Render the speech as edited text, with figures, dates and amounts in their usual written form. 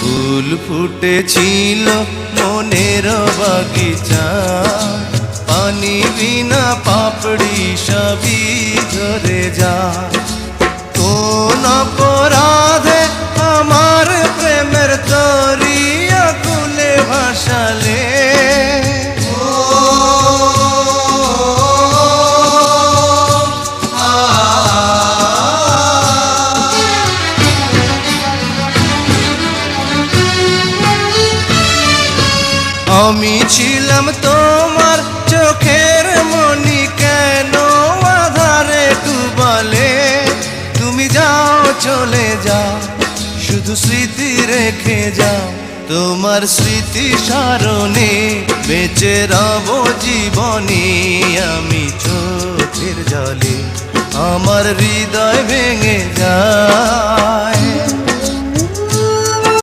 ফুল ফুটেছিল মনের বাগিচা, পানি বিনা পাপড়ি সবই ঝরে যায়। কোন অপরাধে আমার প্রেমের তরি আকুলে ভাসালে, আমি ছিলাম তোমার চোখের মনি, কেন আধারে ডুবালে? তুমি যাও চলে যাও, শুধু স্মৃতি রেখে যাও। তোমার স্মৃতি স্মরণে বেঁচে রব জীবনে। আমি চোখের জলে আমার হৃদয় ভেঙে যায়।